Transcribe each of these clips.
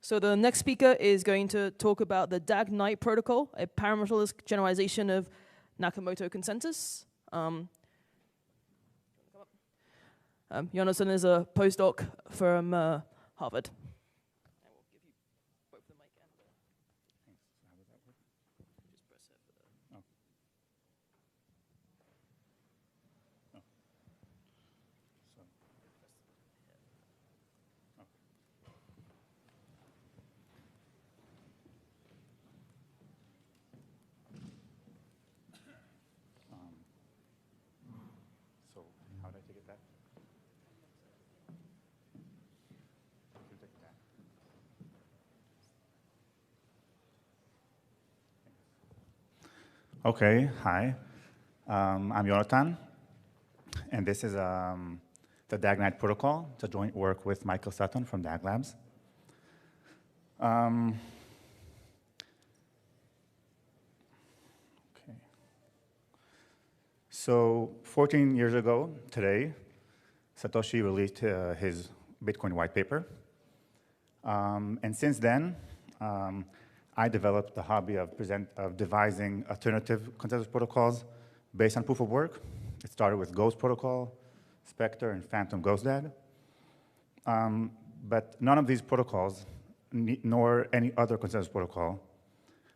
So the next speaker is going to talk about the DAGKNIGHT protocol, a parameterless generalization of Nakamoto consensus. Yonatan is a postdoc from Harvard. Okay, hi. I'm Yonatan, and this is the DAGKNIGHT protocol. It's a joint work with Michael Sutton from DAG Labs. Okay. So 14 years ago today, Satoshi released his Bitcoin white paper. And since then, I developed the hobby of devising alternative consensus protocols based on proof of work. It started with Ghost Protocol, Spectre, and Phantom Ghost DAG. But none of these protocols, nor any other consensus protocol,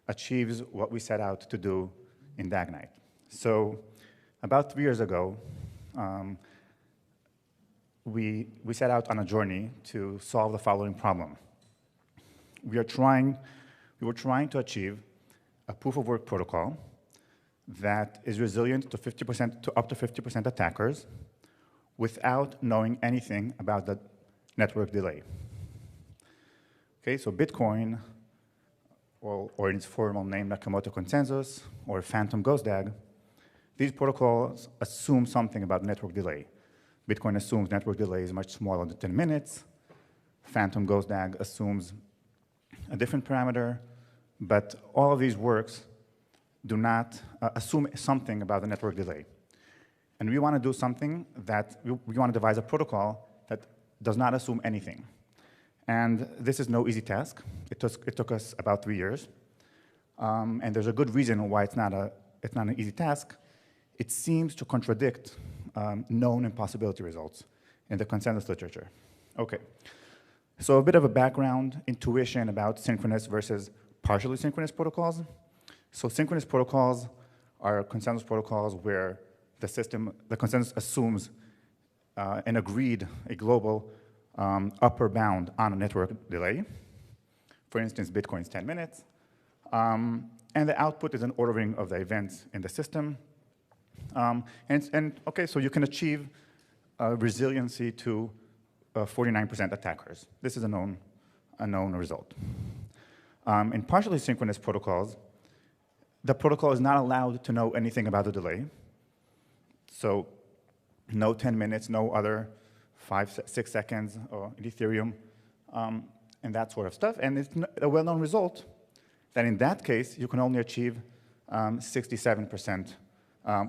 achieves what we set out to do in DAGKNIGHT. So about 3 years ago, we set out on a journey to solve the following problem. We were trying to achieve a proof of work protocol that is resilient to up to 50% attackers without knowing anything about the network delay. Okay, so Bitcoin, or in its formal name, Nakamoto Konsensus, or Phantom Ghost DAG, these protocols assume something about network delay. Bitcoin assumes network delay is much smaller than 10 minutes. Phantom Ghost DAG assumes a different parameter, but all of these works do not assume something about the network delay. And we want to do something that, we want to devise a protocol that does not assume anything. And this is no easy task. It took us about 3 years. And there's a good reason why it's not an easy task. It seems to contradict known impossibility results in the consensus literature. Okay, so a bit of a background, intuition about synchronous versus partially synchronous protocols. So synchronous protocols are consensus protocols where the consensus assumes a global upper bound on a network delay. For instance, Bitcoin's 10 minutes. And the output is an ordering of the events in the system. Okay, so you can achieve resiliency to 49% attackers. This is a known result. In partially synchronous protocols, the protocol is not allowed to know anything about the delay. So no 10 minutes, no other 5-6 seconds in Ethereum, and that sort of stuff. And it's a well-known result that in that case, you can only achieve 67%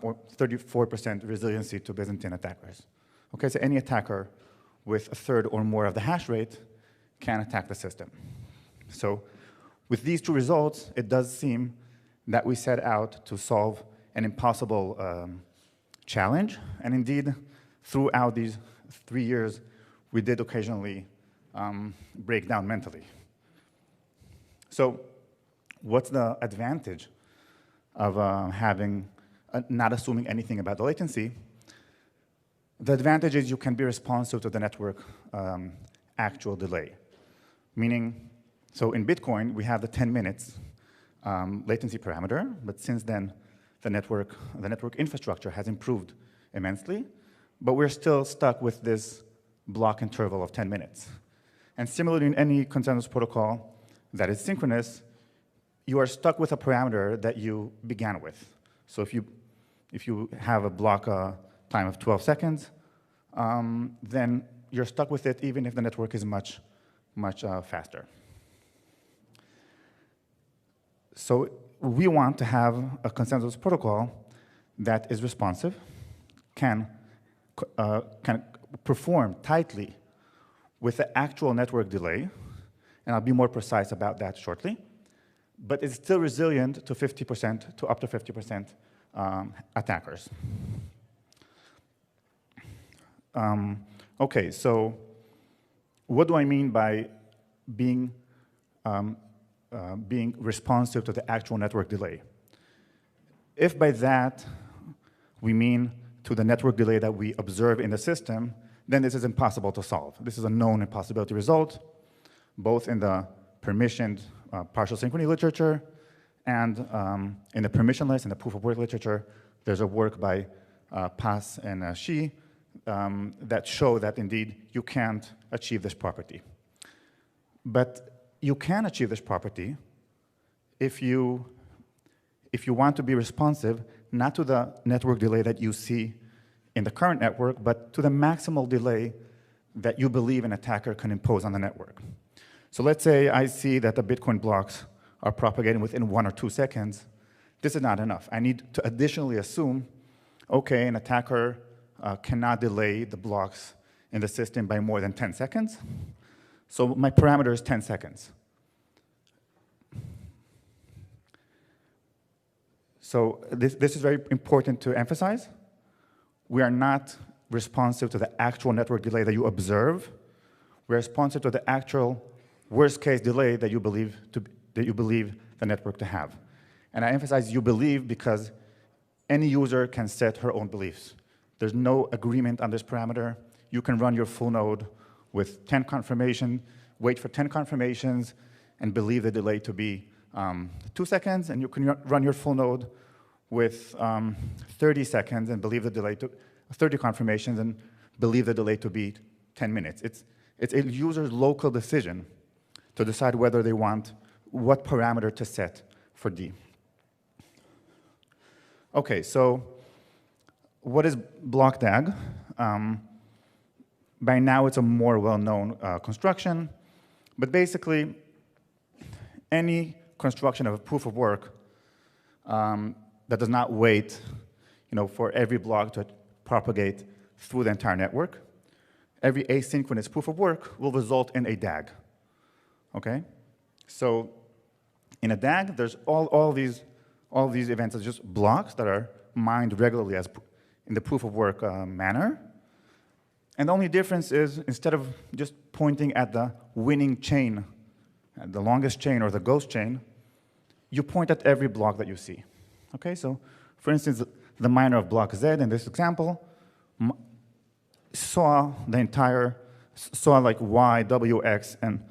or 34% resiliency to Byzantine attackers. Okay, so any attacker with a third or more of the hash rate can attack the system. So with these two results, it does seem that we set out to solve an impossible challenge. And indeed, throughout these 3 years, we did occasionally break down mentally. So what's the advantage of not assuming anything about the latency? The advantage is you can be responsive to the network actual delay. Meaning, so in Bitcoin, we have the 10 minutes latency parameter, but since then, the network infrastructure has improved immensely, but we're still stuck with this block interval of 10 minutes. And similarly, in any consensus protocol that is synchronous, you are stuck with a parameter that you began with. So if you have a block time of 12 seconds, then you're stuck with it even if the network is much faster. So we want to have a consensus protocol that is responsive, can perform tightly with the actual network delay, And I'll be more precise about that shortly. But it's still resilient to 50%, to up to 50% attackers. Okay, so what do I mean by being responsive to the actual network delay? If by that we mean to the network delay that we observe in the system, then this is impossible to solve. This is a known impossibility result, both in the permissioned partial synchrony literature and in the permissionless, in the proof of work literature. There's a work by Pass and Shi that show that indeed you can't achieve this property. But you can achieve this property if you want to be responsive, not to the network delay that you see in the current network, but to the maximal delay that you believe an attacker can impose on the network. So let's say I see that the Bitcoin blocks are propagating within 1 or 2 seconds. This is not enough. I need to additionally assume, okay, an attacker cannot delay the blocks in the system by more than 10 seconds. So my parameter is 10 seconds. So this is very important to emphasize. We are not responsive to the actual network delay that you observe. We're responsive to the actual worst-case delay that you believe the network to have. And I emphasize you believe because any user can set her own beliefs. There's no agreement on this parameter. You can run your full node with 10 confirmations, wait for 10 confirmations, and believe the delay to be 2 seconds, and you can run your full node with 30 seconds and believe the delay to 30 confirmations and believe the delay to be 10 minutes. It's a user's local decision to decide whether they want what parameter to set for D. Okay, so what is block DAG? By now it's a more well-known construction, but basically any construction of a proof of work that does not wait, for every block to propagate through the entire network. Every asynchronous proof of work will result in a DAG. Okay, so in a DAG, there's all these events as just blocks that are mined regularly as in the proof of work manner. And the only difference is instead of just pointing at the winning chain, at the longest chain or the ghost chain, you point at every block that you see. Okay, so for instance, the miner of block Z in this example saw like Y, W, X, and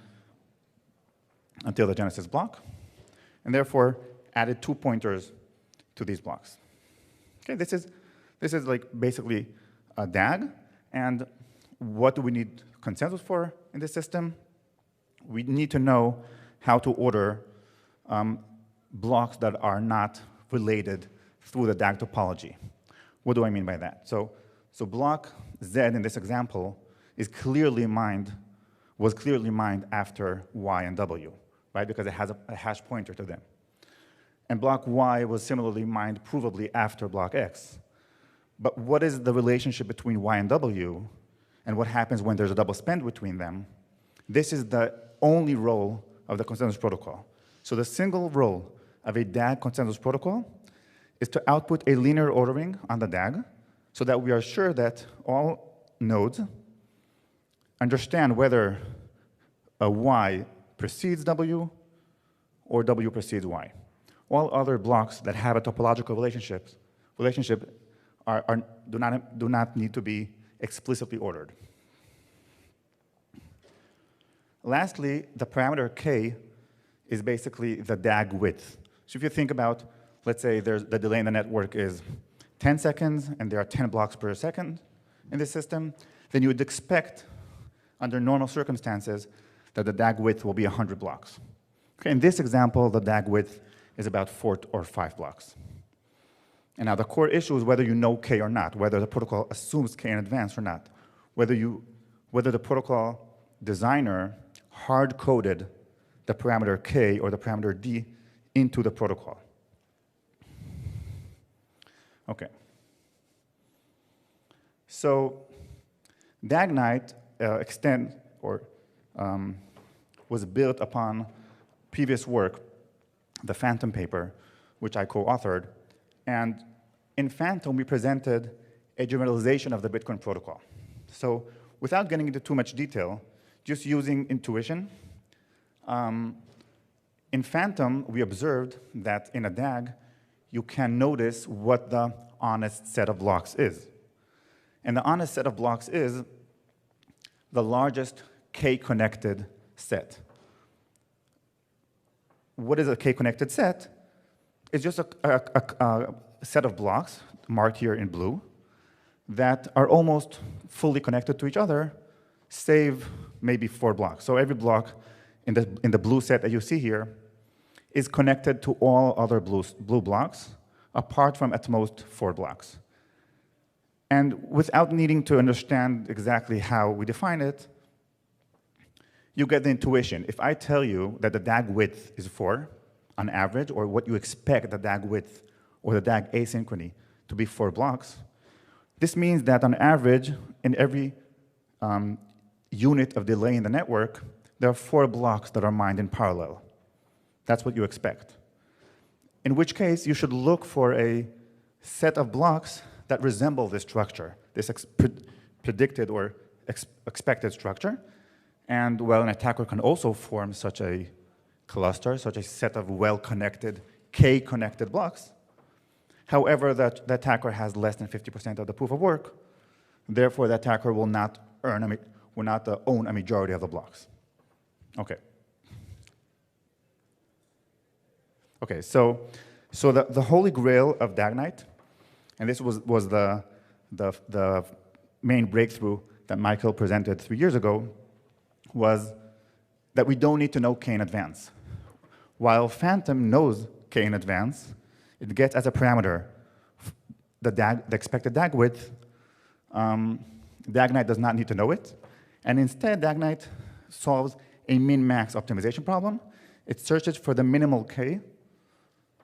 until the genesis block, and therefore added 2 pointers to these blocks. Okay, this is like basically a DAG, and what do we need consensus for in this system? We need to know how to order blocks that are not related through the DAG topology. What do I mean by that? So block Z in this example was clearly mined after Y and W, right? Because it has a hash pointer to them. And block Y was similarly mined provably after block X. But what is the relationship between Y and W, and what happens when there's a double spend between them? This is the only role of the consensus protocol. So the single role of a DAG consensus protocol is to output a linear ordering on the DAG so that we are sure that all nodes understand whether a Y precedes W or W precedes Y. All other blocks that have a topological relationship do not need to be explicitly ordered. Lastly, the parameter K is basically the DAG width. So if you think about, let's say the delay in the network is 10 seconds and there are 10 blocks per second in this system, then you would expect, under normal circumstances, that the DAG width will be 100 blocks. Okay, in this example, the DAG width is about 4 or 5 blocks. And now the core issue is whether you know K or not, whether the protocol assumes K in advance or not, whether the protocol designer hard-coded the parameter K or the parameter D into the protocol. Okay. So DAGKNIGHT was built upon previous work, the Phantom paper, which I co-authored. And in Phantom, we presented a generalization of the Bitcoin protocol. So without getting into too much detail, just using intuition, in Phantom, we observed that in a DAG, you can notice what the honest set of blocks is. And the honest set of blocks is the largest K-connected set. What is a K-connected set? It's just a set of blocks, marked here in blue, that are almost fully connected to each other, save maybe 4 blocks. So every block in the blue set that you see here is connected to all other blue blocks, apart from at most 4 blocks. And without needing to understand exactly how we define it, you get the intuition. If I tell you that the DAG width is 4 on average, or what you expect the DAG width or the DAG asynchrony to be 4 blocks, this means that on average, in every unit of delay in the network, there are 4 blocks that are mined in parallel. That's what you expect. In which case, you should look for a set of blocks that resemble this structure, this predicted or expected structure. And well, an attacker can also form such a cluster, such a set of well-connected, K-connected blocks. However, the attacker has less than 50% of the proof of work. Therefore, the attacker will not own a majority of the blocks. Okay. Okay, so the holy grail of DAGKNIGHT, and this was the main breakthrough that Michael presented 3 years ago, was that we don't need to know K in advance. While Phantom knows K in advance, it gets as a parameter the expected DAG width. DAGKNIGHT does not need to know it. And instead, DAGKNIGHT solves a min-max optimization problem. It searches for the minimal K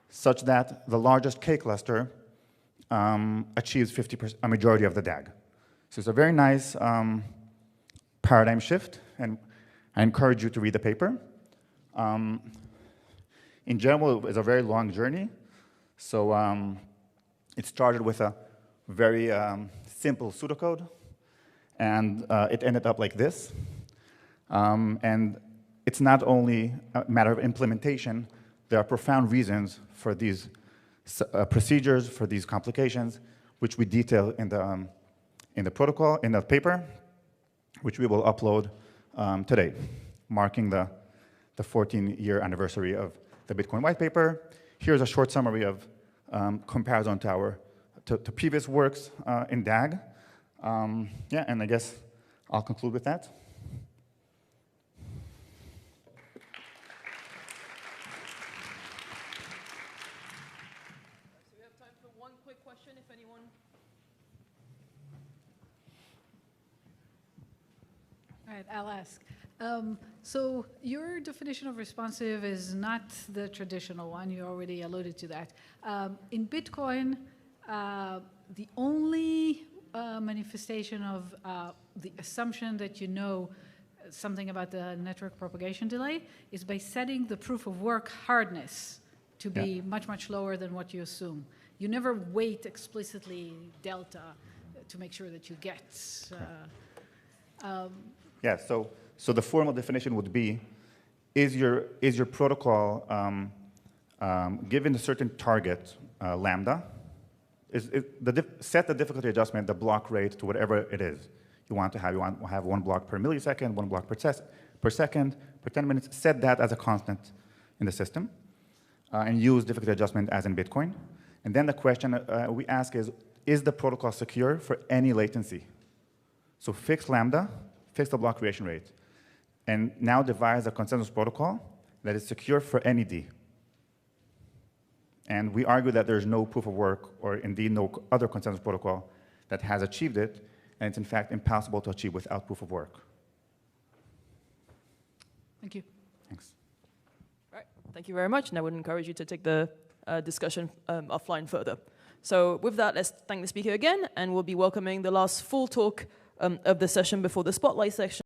such that the largest K cluster achieves 50%, a majority of the DAG. So it's a very nice paradigm shift, and I encourage you to read the paper. In general, it's a very long journey. So it started with a very simple pseudocode, and it ended up like this. And it's not only a matter of implementation. There are profound reasons for these procedures, for these complications, which we detail in the protocol, in the paper, which we will upload today, marking the 14-year anniversary of the Bitcoin white paper. Here's a short summary of comparison to previous works in DAG. Yeah, and I guess I'll conclude with that. We have time for one quick question, if anyone. All right, I'll ask. So your definition of responsive is not the traditional one. You already alluded to that. In Bitcoin, the only manifestation of the assumption that you know something about the network propagation delay is by setting the proof of work hardness to be much, much lower than what you assume. You never weight explicitly delta to make sure that you get. Yeah, so the formal definition would be, is your protocol, given a certain target, lambda, set the difficulty adjustment, the block rate, to whatever it is you want to have. You want to have 1 block per millisecond, 1 block per second, per 10 minutes. Set that as a constant in the system, and use difficulty adjustment as in Bitcoin. And then the question we ask is the protocol secure for any latency? So fix lambda, fix the block creation rate, and now devise a consensus protocol that is secure for any D. And we argue that there's no proof of work, or indeed no other consensus protocol that has achieved it, and it's in fact impossible to achieve without proof of work. Thank you. Thanks. Right, thank you very much, and I would encourage you to take the discussion offline further. So with that, let's thank the speaker again, and we'll be welcoming the last full talk of the session before the spotlight section.